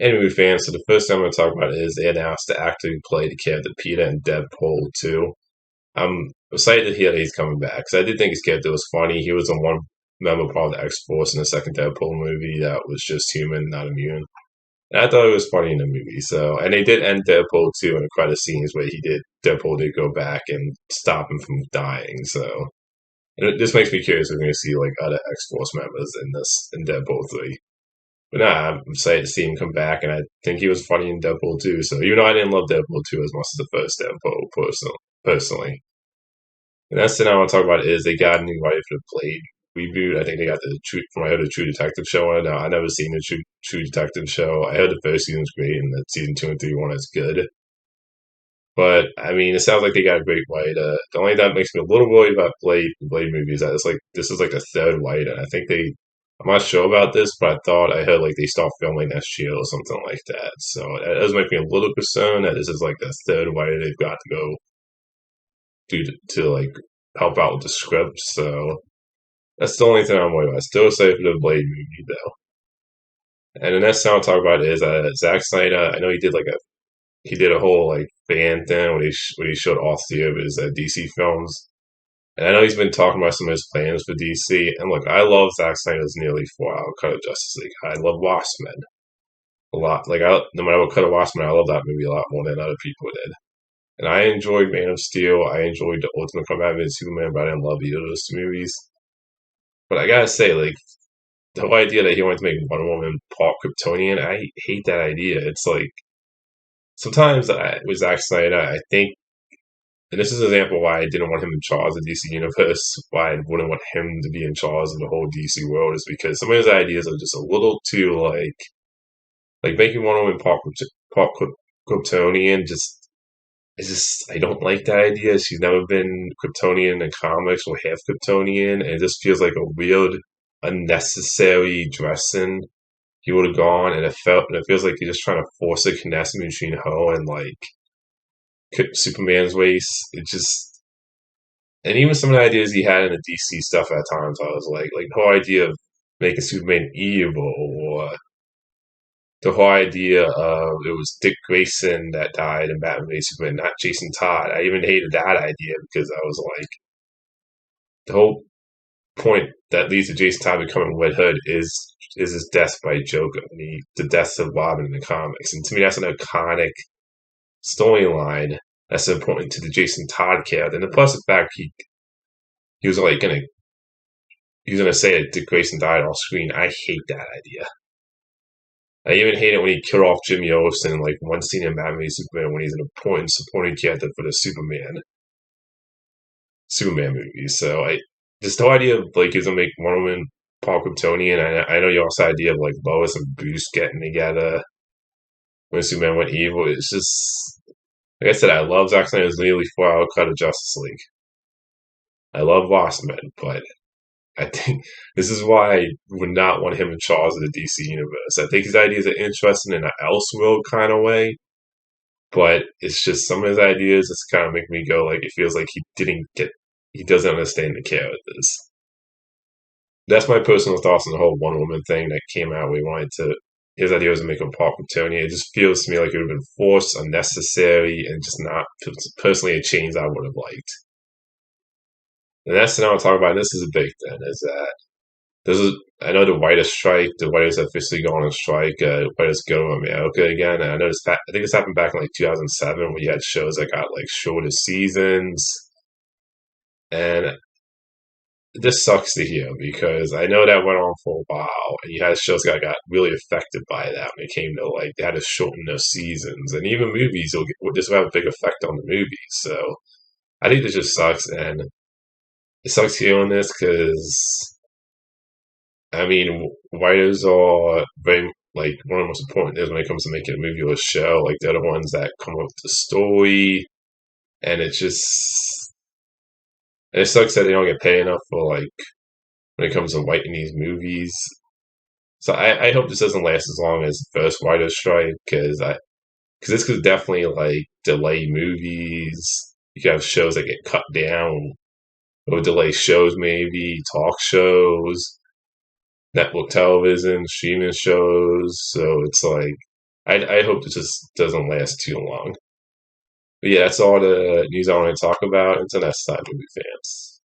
Anyway, fans, so the first thing I'm going to talk about is they announced the actor who played the character Peter in Deadpool 2. I'm excited to hear that he's coming back because I did think his character was funny. He was on one member part of the X-Force in the second Deadpool movie that was just human, not immune. And I thought it was funny in the movie. So, and they did end Deadpool 2 in the credit scenes where Deadpool did go back and stop him from dying. So, and it just makes me curious if we're going to see like other X-Force members in Deadpool 3. But nah, I'm excited to see him come back, and I think he was funny in Deadpool 2. So even though I didn't love Deadpool 2 as much as the first Deadpool, personally. The next thing I want to talk about is they got a new writer for the Blade reboot. I think they got from I heard the True Detective show on. Now I never seen the True Detective show. I heard the first season was great, and that season 2 and 3 one is good. But I mean, it sounds like they got a great writer. The only thing that makes me a little worried about Blade movies that it's like this is like the third writer. I think I'm not sure about this, but I heard like they start filming next year or something like that. So that does make me a little concerned that this is like the third writer they've got to go to like help out with the script. So that's the only thing I'm worried about. Still excited for the Blade movie though. And the next thing I'll talk about is Zack Snyder. I know he did a whole like fan thing where he showed all three of his DC films. And I know he's been talking about some of his plans for DC. And look, I love Zack Snyder's nearly 4 hour cut of Justice League. I love Watchmen a lot. No matter what cut of Watchmen, I love that movie a lot more than other people did. And I enjoyed Man of Steel. I enjoyed The Ultimate Comeback of Superman, but I didn't love either of those two movies. But I gotta say, like, the whole idea that he wanted to make Wonder Woman part Kryptonian, I hate that idea. It's like, sometimes with Zack Snyder, I think, and this is an example why I didn't want him in charge of the DC universe, why I wouldn't want him to be in charge of the whole DC world, is because some of his ideas are just a little too like making Wonder Woman part Kryptonian. I don't like that idea. She's never been Kryptonian in the comics or half Kryptonian, and it just feels like a weird, unnecessary dressing he would have gone, and it feels like you're just trying to force a connection between her and like Superman's race. And even some of the ideas he had in the DC stuff at times, I was like the whole idea of making Superman evil, or the whole idea of it was Dick Grayson that died in Batman v Superman, not Jason Todd. I even hated that idea because I was like, the whole point that leads to Jason Todd becoming Red Hood is his death by Joker, the death of Robin in the comics, and to me that's an iconic storyline that's important to the Jason Todd character. And plus the fact he was like gonna say that Dick Grayson died off screen. I hate that idea. I even hate it when he killed off Jimmy Olsen in like one scene in Batman v Superman when he's an important supporting character for the Superman movie. So just the whole idea of like he's gonna make Wonder Woman Paul Kryptonian. I know you also had the idea of like Lois and Bruce getting together when Superman went evil. It's just like I said, I love Zack Snyder's nearly 4 hour cut of Justice League. I love Watchmen, but I think this is why I would not want him in charge of the DC universe. I think his ideas are interesting in an Elseworld kind of way, but it's just some of his ideas just kind of make me go like it feels like he doesn't understand the characters. That's my personal thoughts on the whole Wonder Woman thing that came out. His idea was to make him Paul Kryptonian. It just feels to me like it would have been forced, unnecessary, and just not personally a change I would have liked. The next thing I want to talk about, and this is a big thing, is that I know the writers officially gone on strike, Writers Guild of America again, and I think this happened back in like 2007 when you had shows that got like shorter seasons, and this sucks to hear because I know that went on for a while, and you had shows that got really affected by that when it came to like they had to shorten their seasons, and even movies this will have a big effect on the movies. So I think this just sucks, and it sucks hearing this because I mean writers are very like one of the most important things when it comes to making a movie or a show. Like they're the ones that come up with the story, and it sucks that they don't get paid enough for like when it comes to writing these movies. So I hope this doesn't last as long as the first writer's strike because this could definitely like delay movies. You could have shows that get cut down. It would delay shows, maybe talk shows, network television, streaming shows. So it's like I hope it just doesn't last too long. But yeah, that's all the news I want to talk about. Until next time, movie fans.